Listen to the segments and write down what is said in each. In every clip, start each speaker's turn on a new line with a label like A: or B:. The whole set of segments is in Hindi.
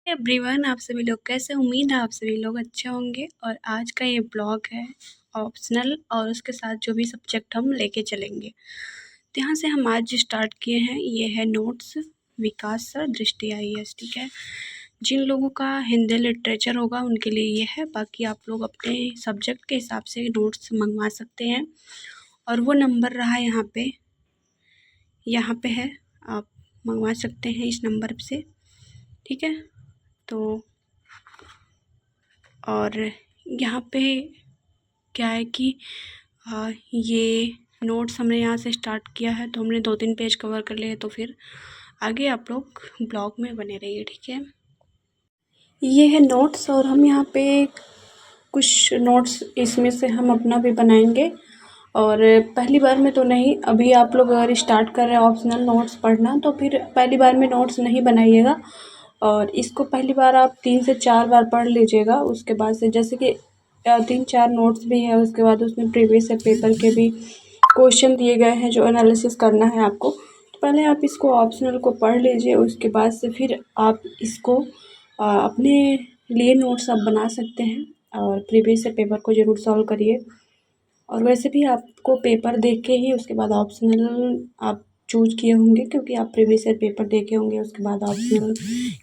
A: एवरीवन, आप सभी लोग कैसे? उम्मीद है आप सभी लोग अच्छे होंगे। और आज का ये ब्लॉग है ऑप्शनल और उसके साथ जो भी सब्जेक्ट हम लेके चलेंगे, तो यहाँ से हम आज स्टार्ट किए हैं। ये है नोट्स विकास सर दृष्टि IAS। ठीक है, जिन लोगों का हिंदी लिटरेचर होगा उनके लिए ये है, बाकी आप लोग अपने सब्जेक्ट के हिसाब से नोट्स मंगवा सकते हैं। और वो नंबर रहा यहाँ पे है, आप मंगवा सकते हैं इस नंबर से। ठीक है, तो और यहाँ पे क्या है कि ये नोट्स हमने यहाँ से स्टार्ट किया है, तो हमने 2-3 पेज कवर कर लिए, तो फिर आगे आप लोग ब्लॉग में बने रहिए। ठीक है, ये है नोट्स और हम यहाँ पे कुछ नोट्स इसमें से हम अपना भी बनाएंगे। और पहली बार में तो नहीं, अभी आप लोग अगर स्टार्ट कर रहे हैं ऑप्शनल नोट्स पढ़ना, तो फिर पहली बार में नोट्स नहीं बनाइएगा। और इसको पहली बार आप 3 से 4 बार पढ़ लीजिएगा। उसके बाद से जैसे कि 3-4 नोट्स भी है, उसके बाद उसमें प्रीवियस पेपर के भी क्वेश्चन दिए गए हैं जो एनालिसिस करना है आपको। तो पहले आप इसको ऑप्शनल को पढ़ लीजिए, उसके बाद से फिर आप इसको अपने लिए नोट्स आप बना सकते हैं। और प्रीवियस से पेपर को ज़रूर सॉल्व करिए। और वैसे भी आपको पेपर देख के ही उसके बाद ऑप्शनल आप चूज किए होंगे, क्योंकि आप प्रीवियस ईयर पेपर देखे होंगे, उसके बाद ऑप्शनल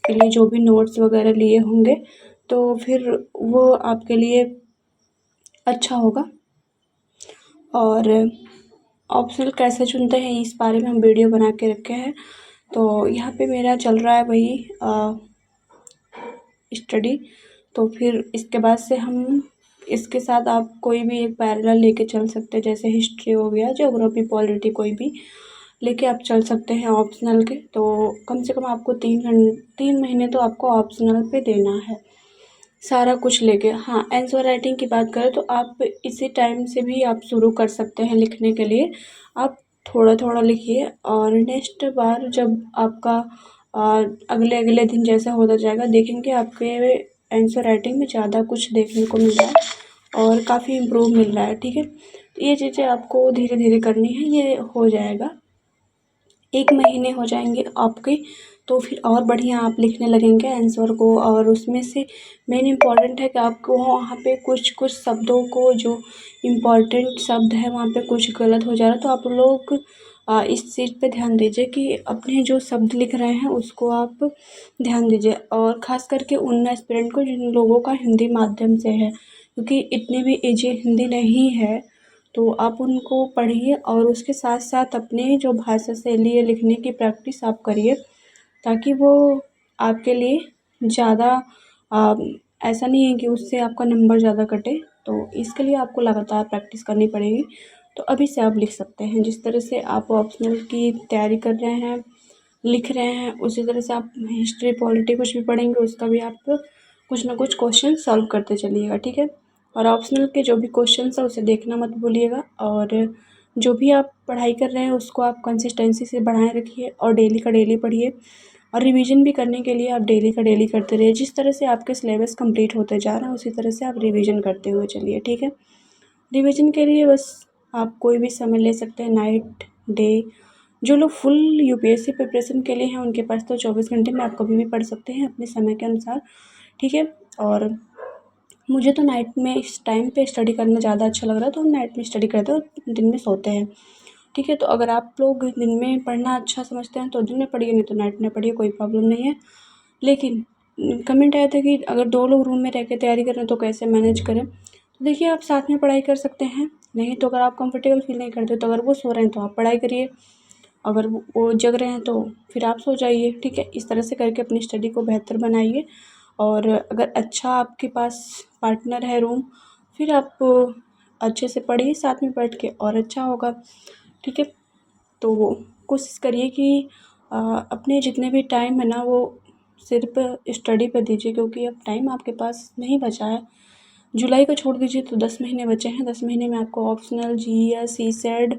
A: के लिए जो भी नोट्स वगैरह लिए होंगे, तो फिर वो आपके लिए अच्छा होगा। और ऑप्शनल कैसे चुनते हैं इस बारे में हम वीडियो बना के रखे हैं। तो यहाँ पे मेरा चल रहा है वही स्टडी। तो फिर इसके बाद से हम इसके साथ आप कोई भी एक पैरेलल लेके चल सकते हैं, जैसे हिस्ट्री हो गया, ज्योग्राफी, पॉलिटी, कोई भी लेके आप चल सकते हैं ऑप्शनल के। तो कम से कम आपको 3 महीने तो आपको ऑप्शनल पे देना है सारा कुछ लेके। हाँ, आंसर राइटिंग की बात करें तो आप इसी टाइम से भी आप शुरू कर सकते हैं लिखने के लिए। आप थोड़ा थोड़ा लिखिए, और नेक्स्ट बार जब आपका अगले अगले दिन जैसा होता जाएगा, देखेंगे आपके आंसर राइटिंग में ज़्यादा कुछ देखने को मिल रहा है और काफ़ी इम्प्रूव मिल रहा है। ठीक है, तो ये चीज़ें आपको धीरे धीरे करनी है, ये हो जाएगा। 1 महीने हो जाएंगे आपके, तो फिर और बढ़िया आप लिखने लगेंगे आंसर को। और उसमें से मेन इम्पॉर्टेंट है कि आपको वहाँ पे कुछ कुछ शब्दों को, जो इम्पॉर्टेंट शब्द है वहाँ पे कुछ गलत हो जा रहा है, तो आप लोग इस चीज़ पे ध्यान दीजिए कि अपने जो शब्द लिख रहे हैं उसको आप ध्यान दीजिए। और ख़ास करके उन एस्पिरेंट को जिन लोगों का हिंदी माध्यम से है, क्योंकि इतनी भी ईजी हिंदी नहीं है, तो आप उनको पढ़िए और उसके साथ साथ अपने जो भाषा शैली है लिखने की प्रैक्टिस आप करिए, ताकि वो आपके लिए ज़्यादा ऐसा नहीं है कि उससे आपका नंबर ज़्यादा कटे। तो इसके लिए आपको लगातार प्रैक्टिस करनी पड़ेगी। तो अभी से आप लिख सकते हैं, जिस तरह से आप ऑप्शनल की तैयारी कर रहे हैं, लिख रहे हैं, उसी तरह से आप हिस्ट्री, पॉलिटी कुछ भी पढ़ेंगे उसका भी आप कुछ ना कुछ क्वेश्चन सॉल्व करते चलिएगा। ठीक है, और ऑप्शनल के जो भी क्वेश्चन है उसे देखना मत भूलिएगा। और जो भी आप पढ़ाई कर रहे हैं उसको आप कंसिस्टेंसी से बढ़ाए रखिए, और डेली का डेली पढ़िए। और रिवीजन भी करने के लिए आप डेली का डेली करते रहिए। जिस तरह से आपके सिलेबस कंप्लीट होते जा रहा है उसी तरह से आप रिवीजन करते हुए चलिए। ठीक है, रिवीजन के लिए बस आप कोई भी समय ले सकते हैं, नाइट, डे। जो लोग फुल UPSC प्रिपरेशन के लिए हैं उनके पास तो 24 घंटे में आप कभी भी पढ़ सकते हैं अपने समय के अनुसार। ठीक है, और मुझे तो नाइट में इस टाइम पे स्टडी करना ज़्यादा अच्छा लग रहा है, तो हम नाइट में स्टडी करते हैं और दिन में सोते हैं। ठीक है, तो अगर आप लोग दिन में पढ़ना अच्छा समझते हैं तो दिन में पढ़िए, नहीं तो नाइट में पढ़िए, कोई प्रॉब्लम नहीं है। लेकिन कमेंट आया था कि अगर 2 लोग रूम में रह के तैयारी कर रहे हैं तो कैसे मैनेज करें। तो देखिए, आप साथ में पढ़ाई कर सकते हैं, नहीं तो अगर आप कंफर्टेबल फील नहीं करते तो अगर वो सो रहे हैं तो आप पढ़ाई करिए, अगर वो जग रहे हैं तो फिर आप सो जाइए। ठीक है, इस तरह से करके अपनी स्टडी को बेहतर बनाइए। और अगर अच्छा आपके पास पार्टनर है रूम, फिर आप अच्छे से पढ़िए साथ में बैठ के, और अच्छा होगा। ठीक है, तो कोशिश करिए कि अपने जितने भी टाइम है ना वो सिर्फ स्टडी पे दीजिए, क्योंकि अब टाइम आपके पास नहीं बचा है। जुलाई को छोड़ दीजिए तो 10 महीने बचे हैं। 10 महीने में आपको ऑप्शनल, GS, CSET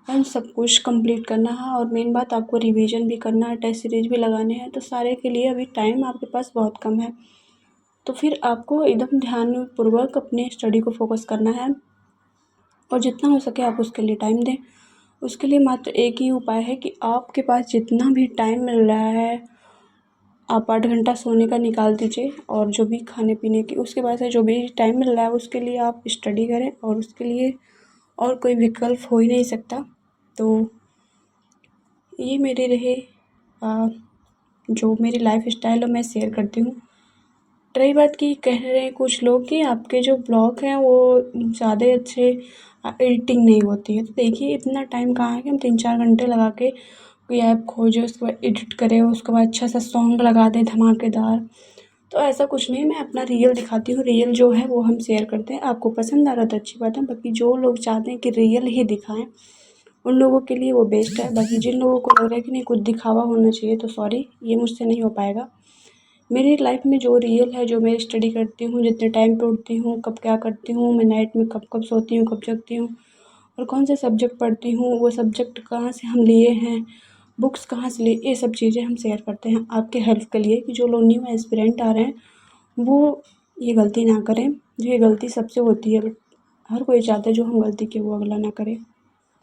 A: एंड सब कुछ कंप्लीट करना है, और मेन बात आपको रिवीजन भी करना है, टेस्ट सीरीज भी लगाने हैं। तो सारे के लिए अभी टाइम आपके पास बहुत कम है, तो फिर आपको एकदम ध्यानपूर्वक अपने स्टडी को फोकस करना है, और जितना हो सके आप उसके लिए टाइम दें। उसके लिए मात्र एक ही उपाय है कि आपके पास जितना भी टाइम मिल रहा है आप 8 घंटा सोने का निकाल दीजिए और जो भी खाने पीने की उसके बाद से जो भी टाइम मिल रहा है उसके लिए आप स्टडी करें, और उसके लिए और कोई विकल्प हो ही नहीं सकता। तो ये मेरे रहे जो मेरी लाइफ स्टाइल है मैं शेयर करती हूँ। रही बात की कह रहे हैं कुछ लोग कि आपके जो ब्लॉग हैं वो ज़्यादा अच्छे एडिटिंग नहीं होती है। तो देखिए इतना टाइम कहाँ है कि हम 3-4 घंटे लगा के कोई ऐप खोजें, उसके बाद एडिट करें, उसके बाद अच्छा सा सॉन्ग लगा दें धमाकेदार। तो ऐसा कुछ नहीं, मैं अपना रियल दिखाती हूँ, रियल जो है वो हम शेयर करते हैं। आपको पसंद आ रहा तो अच्छी बात है, बाकी जो लोग चाहते हैं कि रियल ही दिखाएं उन लोगों के लिए वो बेस्ट है। बाकी जिन लोगों को लग रहा है कि नहीं कुछ दिखावा होना चाहिए तो सॉरी, ये मुझसे नहीं हो पाएगा। मेरी लाइफ में जो रियल है, जो मैं स्टडी करती हूँ, जितने टाइम पे उठती हूँ, कब क्या करती हूँ, मैं नाइट में कब कब सोती हूँ, कब जगती हूँ और कौन से सब्जेक्ट पढ़ती हूँ, वो सब्जेक्ट कहाँ से हम लिए हैं, बुक्स कहाँ से लिए, ये सब चीज़ें हम शेयर करते हैं आपके हेल्प के लिए कि जो लोग न्यू एस्पिरेंट आ रहे हैं वो ये गलती ना करें। जो ये गलती सबसे होती है, बट हर कोई चाहता है जो हम गलती की वो अगला ना करे।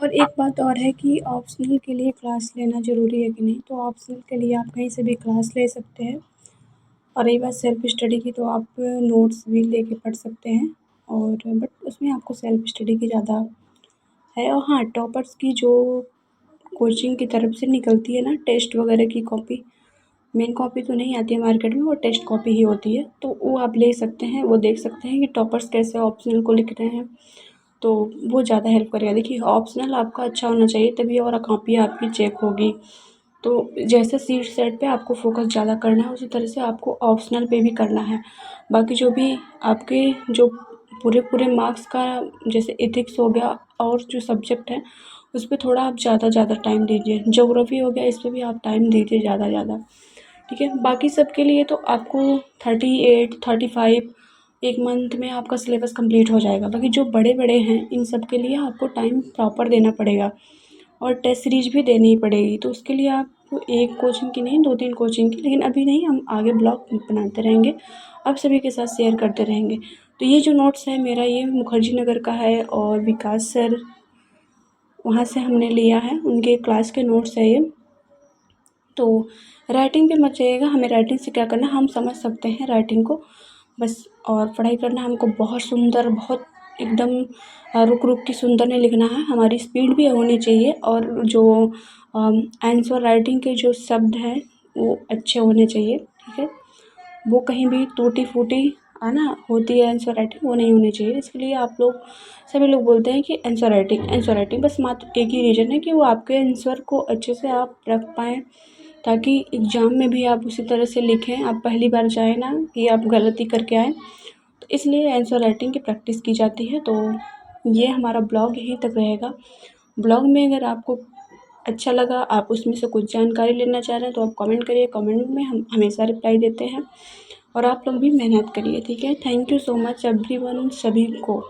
A: और एक बात और है कि ऑप्शनल के लिए क्लास लेना ज़रूरी है कि नहीं, तो ऑप्शनल के लिए आप कहीं से भी क्लास ले सकते हैं। और रही बात सेल्फ स्टडी की, तो आप नोट्स भी लेके पढ़ सकते हैं, और बट उसमें आपको सेल्फ स्टडी की ज़्यादा है। और हाँ, टॉपर्स की जो कोचिंग की तरफ से निकलती है ना टेस्ट वगैरह की कॉपी, मेन कॉपी तो नहीं आती है मार्केट में, वो टेस्ट कॉपी ही होती है, तो वो आप ले सकते हैं, वो देख सकते हैं कि टॉपर्स कैसे ऑप्शनल को लिख रहे हैं, तो वो ज़्यादा हेल्प करेगा। देखिए ऑप्शनल आपका अच्छा होना चाहिए तभी और कॉपी आपकी चेक होगी। तो जैसे सीट सेट पे आपको फोकस ज़्यादा करना है उसी तरह से आपको ऑप्शनल पे भी करना है। बाकी जो भी आपके जो पूरे पूरे मार्क्स का, जैसे एथिक्स हो गया और जो सब्जेक्ट है उस पे थोड़ा आप ज़्यादा टाइम दीजिए। ज्योग्राफी हो गया, इस पे भी आप टाइम दीजिए ज़्यादा, ठीक है। बाकी सब के लिए तो आपको 38-35 एक मंथ में आपका सिलेबस कंप्लीट हो जाएगा। बाकी जो बड़े बड़े हैं इन सब के लिए आपको टाइम प्रॉपर देना पड़ेगा और टेस्ट सीरीज भी देनी ही पड़ेगी। तो उसके लिए आपको एक कोचिंग की नहीं 2-3 कोचिंग की, लेकिन अभी नहीं, हम आगे ब्लॉग बनाते रहेंगे, आप सभी के साथ शेयर करते रहेंगे। तो ये जो नोट्स है मेरा, ये मुखर्जी नगर का है और विकास सर वहाँ से हमने लिया है, उनके क्लास के नोट्स है ये। तो राइटिंग पे मत जाइएगा, हमें राइटिंग से क्या करना, हम समझ सकते हैं राइटिंग को बस, और पढ़ाई करना हमको बहुत सुंदर, बहुत एकदम रुक रुक के सुंदर नहीं लिखना है, हमारी स्पीड भी होनी चाहिए। और जो आंसर राइटिंग के जो शब्द हैं वो अच्छे होने चाहिए, ठीक है। वो कहीं भी टूटी फूटी आना होती है आंसर राइटिंग, वो नहीं होनी चाहिए। इसके लिए आप लोग सभी लोग बोलते हैं कि आंसर राइटिंग बस मात्र एक ही रीज़न है कि वो आपके आंसर को अच्छे से आप रख पाएँ, ताकि एग्ज़ाम में भी आप उसी तरह से लिखें, आप पहली बार जाए ना कि आप गलती करके आएँ। तो इसलिए आंसर राइटिंग की प्रैक्टिस की जाती है। तो ये हमारा ब्लॉग यहीं तक रहेगा। ब्लॉग में अगर आपको अच्छा लगा, आप उसमें से कुछ जानकारी लेना चाह रहे हैं तो आप कमेंट करिए, कमेंट में हम हमेशा रिप्लाई देते हैं। और आप लोग भी मेहनत करिए, ठीक है। Thank you so much everyone, सभी को।